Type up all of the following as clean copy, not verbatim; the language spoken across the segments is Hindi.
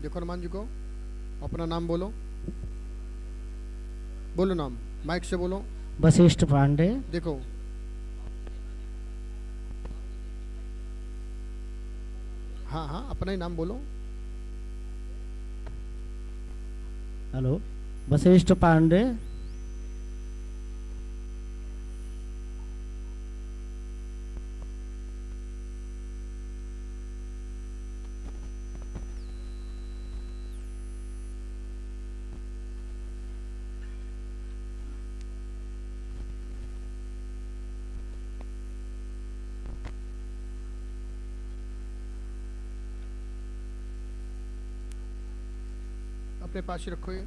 देखो हनुमान जी को, अपना नाम बोलो, बोलो नाम, माइक से बोलो। वशिष्ठ पांडे। देखो हाँ हाँ, अपना ही नाम बोलो। हेलो, वशिष्ठ पांडे। अपने पास ही रखो ये।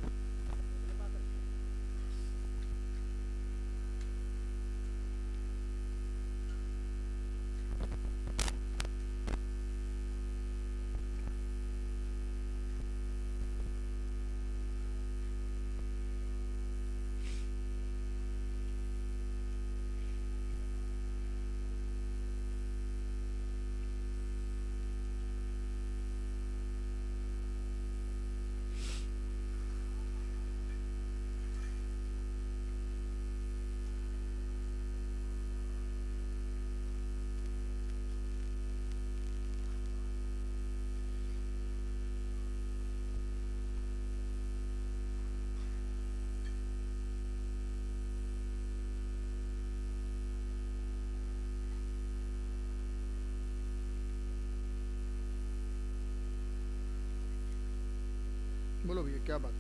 बोलो भैया क्या बात।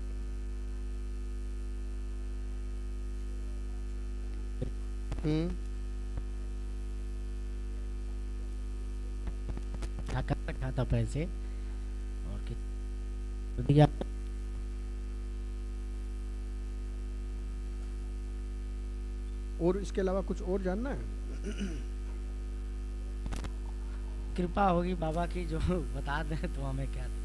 हम्म। कर रखा था पैसे और दिया। और इसके अलावा कुछ और जानना है? कृपा होगी बाबा की, जो बता दें तो हमें क्या दिक्कत है,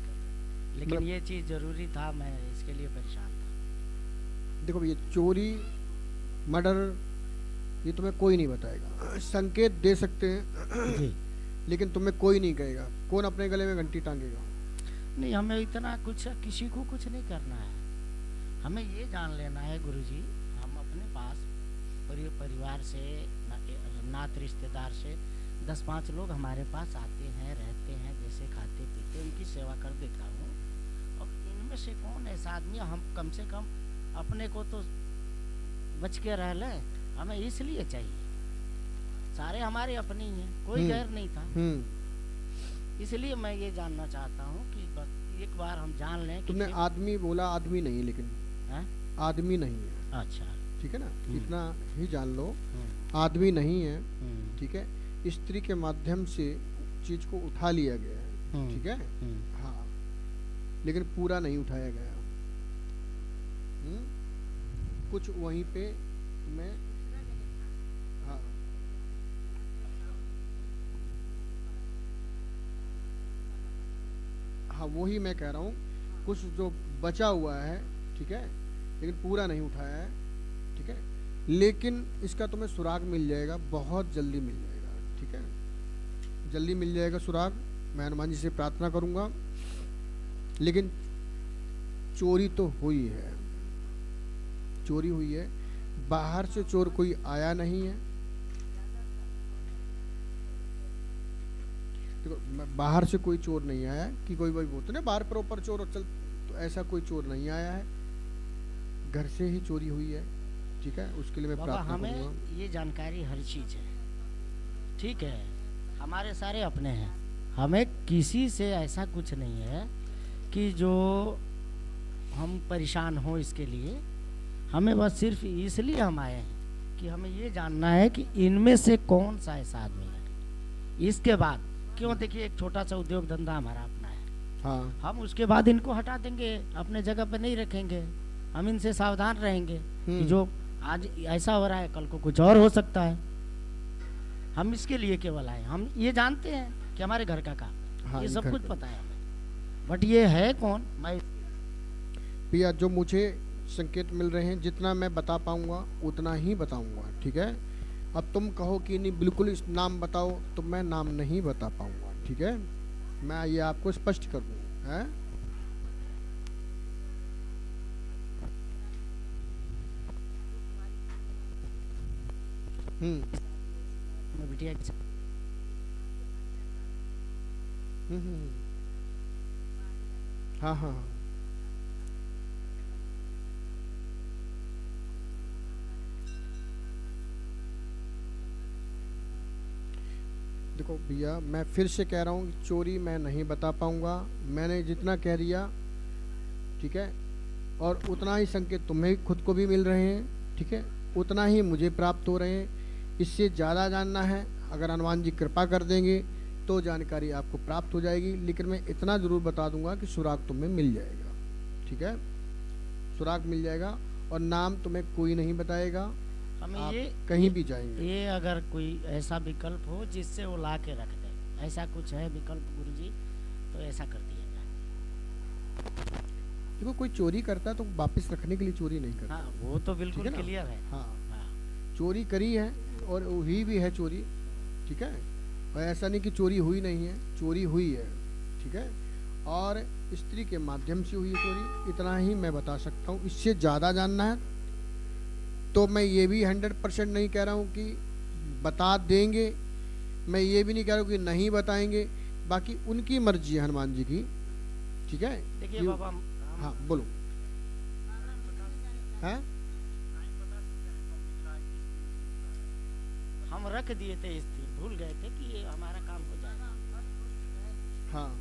लेकिन मतलब ये चीज़ ज़रूरी था, मैं इसके लिए परेशान था। देखो भैया, चोरी, मर्डर, ये तुम्हें कोई नहीं बताएगा। संकेत दे सकते हैं जी। लेकिन तुम्हें कोई नहीं कहेगा। कौन अपने गले में घंटी टांगेगा? नहीं, हमें इतना कुछ किसी को कुछ नहीं करना है। हमें ये जान लेना है गुरुजी, हम अपने पास परिवार से, नात रिश्तेदार से 10-5 लोग हमारे पास आते हैं, रहते हैं, जैसे खाते पीते उनकी सेवा कर देता हूँ। और इनमें से कौन ऐसा आदमी, हम कम से कम अपने को तो बच के रह लें, हमें इसलिए चाहिए। सारे हमारे अपने ही हैं, कोई गैर नहीं था। इसलिए मैं ये जानना चाहता हूँ कि बस एक बार हम जान लें कि तुमने आदमी बोला, आदमी नहीं, लेकिन है? आदमी नहीं है। अच्छा, ठीक है ना, इतना ही जान लो, आदमी नहीं है। ठीक है, स्त्री के माध्यम से चीज को उठा लिया गया है। ठीक है, हाँ, लेकिन पूरा नहीं उठाया गया। कुछ वहीं पे मैं, हाँ, हाँ वही मैं कह रहा हूँ, कुछ जो बचा हुआ है, ठीक है, लेकिन पूरा नहीं उठाया है। ठीक है, लेकिन इसका तुम्हें सुराग मिल जाएगा, बहुत जल्दी मिल जाएगा। ठीक है, जल्दी मिल जाएगा सुराग, मैं हनुमान जी से प्रार्थना करूंगा। लेकिन चोरी तो हुई है, चोरी हुई है, बाहर से चोर कोई आया नहीं है। देखो, बाहर से कोई चोर नहीं आया कि कोई वही बोलते ना बाहर प्रॉपर चोर चल, तो ऐसा कोई चोर नहीं आया है, घर से ही चोरी हुई है। ठीक है, उसके लिए मैं प्रार्थना करूंगा। हमें ये जानकारी हर चीज़ है, ठीक है, हमारे सारे अपने हैं, हमें किसी से ऐसा कुछ नहीं है कि जो हम परेशान हो इसके लिए। हमें बस सिर्फ इसलिए हम आए हैं कि हमें ये जानना है कि इनमें से कौन सा ऐसा आदमी है। इसके बाद क्यों, देखिए एक छोटा सा उद्योग धंधा हमारा अपना है, हाँ, हम उसके बाद इनको हटा देंगे, अपने जगह पे नहीं रखेंगे, हम इनसे सावधान रहेंगे कि जो आज ऐसा हो रहा है कल को कुछ और हो सकता है। हम इसके लिए केवल आए, हम ये जानते हैं कि हमारे घर का काम, हाँ, ये सब कुछ का पता है हमें, बट ये है कौन, मैं भैया जो मुझे संकेत मिल रहे हैं, जितना मैं बता पाऊंगा उतना ही बताऊंगा। ठीक है, अब तुम कहो कि नहीं बिल्कुल इस नाम बताओ, तो मैं नाम नहीं बता पाऊंगा। ठीक है, मैं ये आपको स्पष्ट कर दूँ है। हम्म मैं बिटिया के साथ। हम्म। हाँ हाँ हाँ। देखो भैया, मैं फिर से कह रहा हूँ कि चोरी मैं नहीं बता पाऊँगा। मैंने जितना कह दिया, ठीक है, और उतना ही संकेत तुम्हें खुद को भी मिल रहे हैं, ठीक है, उतना ही मुझे प्राप्त हो रहे हैं। इससे ज़्यादा जानना है, अगर हनुमान जी कृपा कर देंगे तो जानकारी आपको प्राप्त हो जाएगी। लेकिन मैं इतना ज़रूर बता दूंगा कि सुराग तुम्हें मिल जाएगा, ठीक है, सुराग मिल जाएगा। और नाम तुम्हें कोई नहीं बताएगा, हमें आप ये कहीं भी जाएंगे। ये अगर कोई ऐसा विकल्प हो जिससे वो ला के रख दे, ऐसा कुछ है विकल्प गुरुजी, तो ऐसा कर दिया जाए। देखो, कोई चोरी करता है तो वापस रखने के लिए चोरी नहीं करता। हाँ, वो तो बिल्कुल ठीक है ना? क्लियर है। हाँ, हाँ। चोरी करी है और हुई भी है चोरी, ठीक है, और ऐसा नहीं कि चोरी हुई नहीं है, चोरी हुई है, ठीक है, और स्त्री के माध्यम से हुई है चोरी। इतना ही मैं बता सकता हूँ। इससे ज़्यादा जानना है तो मैं ये भी 100% नहीं कह रहा हूँ कि बता देंगे, मैं ये भी नहीं कह रहा हूँ कि नहीं बताएंगे। बाकी उनकी मर्जी है हनुमान जी की, ठीक है। देखिए कि- बाबा, हाँ बोलो। हैं? हम रख दिए थे स्थिर, भूल गए थे कि ये हमारा काम हो जाएगा। हाँ।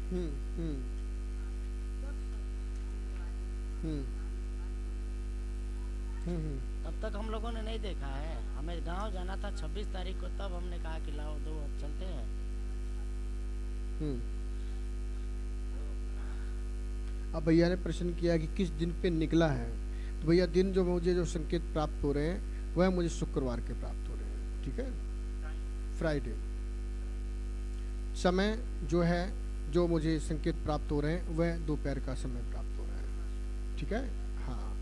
हम्म हम्म हम्म तब तक हम लोगों ने नहीं देखा है। हमें गांव जाना था 26 तारीख को, तब हमने कहा कि लाओ दो, अब चलते हैं। हम्म। अब भैया ने प्रश्न किया कि किस दिन पे निकला है, तो भैया दिन जो मुझे जो संकेत प्राप्त हो रहे हैं वह मुझे शुक्रवार के प्राप्त हो रहे हैं, ठीक है, फ्राइडे। समय जो है, जो मुझे संकेत प्राप्त हो रहे हैं वह दोपहर का समय प्राप्त हो रहा है, ठीक है। हाँ,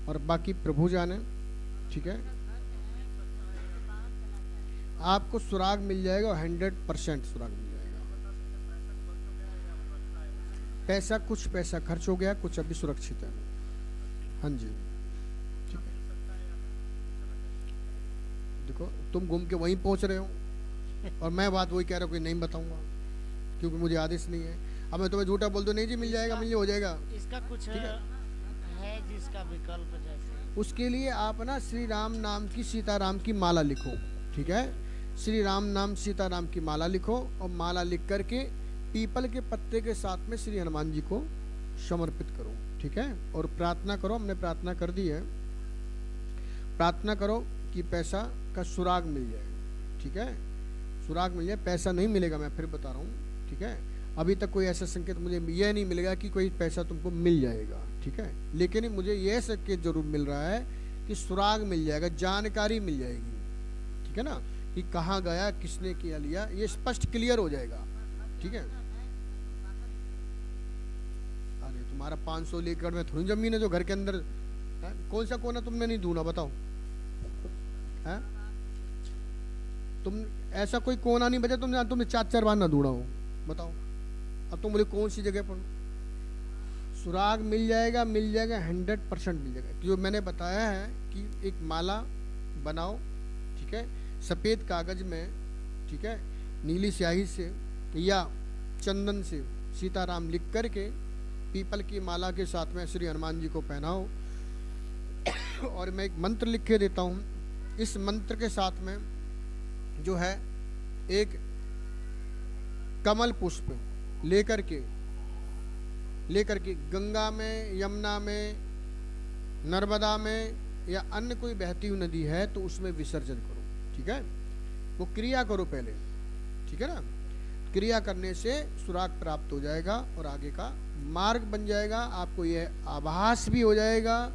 और बाकी प्रभु जाने, ठीक है। आपको सुराग मिल जाएगा, 100% सुराग मिल जाएगा। पैसा, कुछ पैसा खर्च हो गया, कुछ अभी सुरक्षित है। हाँ जी, ठीक है। देखो, तुम घूम के वहीं पहुंच रहे हो और मैं बात वही कह रहा हूँ कि नहीं बताऊंगा क्योंकि मुझे आदेश नहीं है। अब मैं तुम्हें झूठा बोल दूं, नहीं जी मिल जाएगा, मिल हो जाएगा। इसका कुछ ठीक है जिसका विकल्प जैसे उसके लिए आप ना श्री राम नाम की सीताराम की माला लिखो, ठीक है, श्री राम नाम सीताराम की माला लिखो और माला लिख करके पीपल के पत्ते के साथ में श्री हनुमान जी को समर्पित करो, ठीक है, और प्रार्थना करो। हमने प्रार्थना कर दी है, प्रार्थना करो कि पैसा का सुराग मिल जाए, ठीक है, सुराग मिल जाए। पैसा नहीं मिलेगा, मैं फिर बता रहा हूँ, ठीक है, अभी तक कोई ऐसा संकेत मुझे यह नहीं मिलेगा कि कोई पैसा तुमको मिल जाएगा, ठीक है, लेकिन मुझे यह संकेत जरूर मिल रहा है कि सुराग मिल जाएगा, जानकारी मिल जाएगी, ठीक है ना, कि कहाँ गया, किसने किया लिया, ये स्पष्ट क्लियर हो जाएगा, ठीक है। अरे तुम्हारा 500 एकड़ में थोड़ी जमीन है जो घर के अंदर है? कौन सा कोना तुमने नहीं ढूंढा, बताओ है? तुम ऐसा कोई कोना नहीं बचा तुमने 4-4 बार ना ढूंढा हो, बताओ। अब तुम बोले कौन सी जगह पर सुराग मिल जाएगा, मिल जाएगा, 100% मिल जाएगा। जो मैंने बताया है कि एक माला बनाओ, ठीक है, सफ़ेद कागज में, ठीक है, नीली स्याही से या चंदन से सीताराम लिख करके पीपल की माला के साथ में श्री हनुमान जी को पहनाओ। और मैं एक मंत्र लिख के देता हूँ, इस मंत्र के साथ में जो है एक कमल पुष्प लेकर के गंगा में, यमुना में, नर्मदा में या अन्य कोई बहती हुई नदी है तो उसमें विसर्जन करो, ठीक है, वो क्रिया करो पहले, ठीक है ना। क्रिया करने से सुराग प्राप्त हो जाएगा और आगे का मार्ग बन जाएगा। आपको यह आभास भी हो जाएगा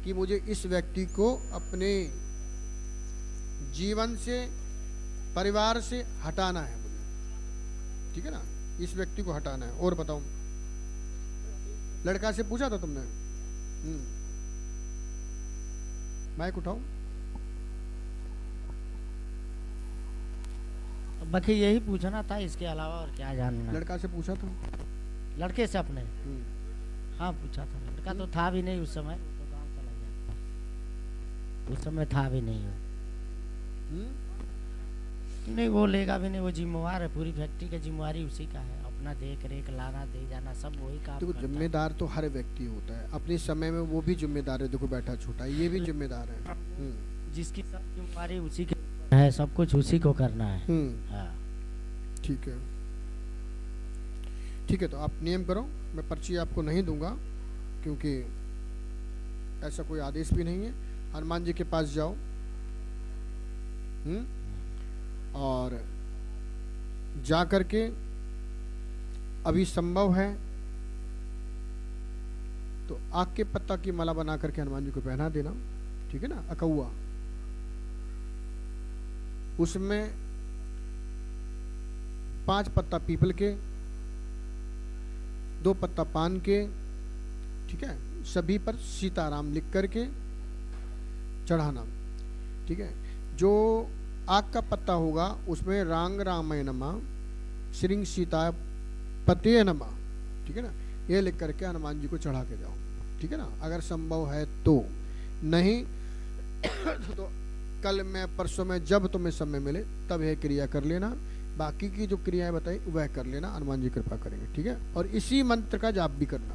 कि मुझे इस व्यक्ति को अपने जीवन से, परिवार से हटाना है मुझे, ठीक है ना, इस व्यक्ति को हटाना है। और बताओ, लड़का से पूछा था तुमने? माइक उठाओ। बाकी यही पूछना था, इसके अलावा और क्या जानना। लड़का से पूछा था? लड़के से अपने? हाँ पूछा था। लड़का तो था भी नहीं उस समय, तो गाँव चला गया उस समय, था भी नहीं वो। नहीं वो लेगा भी नहीं, वो जिम्मेवार है, पूरी फैक्ट्री का जिम्मेवारी उसी का है, अपना देख रेख लाना दे जाना सब वही काम देखो करता है। जिम्मेदार तो हर व्यक्ति होता है अपने समय में, वो भी जिम्मेदार है। देखो बैठा छोटा ये भी जिम्मेदार है। जिसकी सब जिम्मेवारी उसी के है, सब कुछ उसी को करना है। हाँ ठीक है, ठीक है। तो आप नियम करो, मैं पर्ची आपको नहीं दूंगा क्योंकि ऐसा कोई आदेश भी नहीं है। हनुमान जी के पास जाओ और जा करके अभी संभव है तो आग के पत्ता की माला बना करके हनुमान जी को पहना देना, ठीक है ना, अकौआ। उसमें 5 पत्ता पीपल के, 2 पत्ता पान के, ठीक है, सभी पर सीताराम लिख करके चढ़ाना, ठीक है। जो आग का पत्ता होगा उसमें रांग रामाय नमः, श्रीं सीता पते नमः, ठीक है ना, ये लिख करके हनुमान जी को चढ़ा के जाओ, ठीक है ना, अगर संभव है तो। नहीं तो कल में परसों में जब तुम्हें समय मिले तब यह क्रिया कर लेना, बाकी की जो क्रियाएं बताई वह कर लेना, हनुमान जी कृपा करेंगे, ठीक है। और इसी मंत्र का जाप भी करना,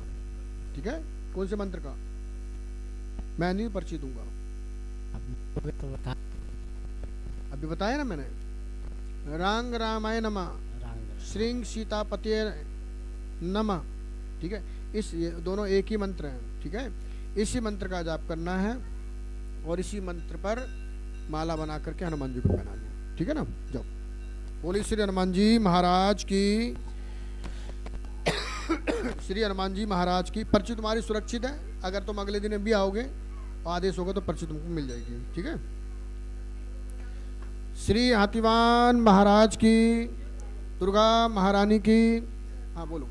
ठीक है। कौन से मंत्र का? मैं नहीं पर्ची दूंगा, तो बता। अभी बताया ना मैंने, रांग रामाय नमः, श्रीं सीतापते नमः, ठीक है। ये दोनों एक ही मंत्र हैं, ठीक है। इसी मंत्र का जाप करना है और इसी मंत्र पर माला बना करके हनुमान जी को पहनाना है, ठीक है ना। जाओ, बोली श्री हनुमान जी महाराज की। श्री हनुमान जी महाराज की। पर्ची तुम्हारी सुरक्षित है, अगर तुम अगले दिन भी आओगे और आदेश होगा तो पर्ची तुमको मिल जाएगी, ठीक है। श्री हाथीवान महाराज की, दुर्गा महारानी की। हाँ बोलो।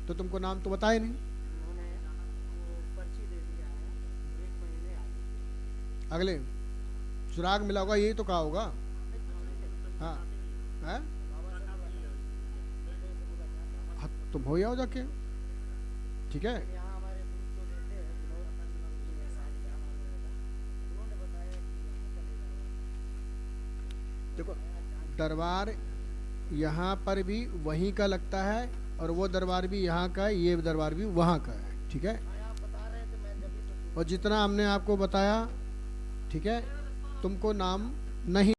तो तुमको नाम तो बताए नहीं। अगले सुराग मिला होगा, यही तो कहा होगा। हाँ है, तुम हो जाओ जाके, ठीक है। देखो दरबार यहाँ पर भी वहीं का लगता है और वो दरबार भी यहाँ का है, ये दरबार भी वहाँ का है, ठीक है। और जितना हमने आपको बताया, ठीक है, तुमको नाम नहीं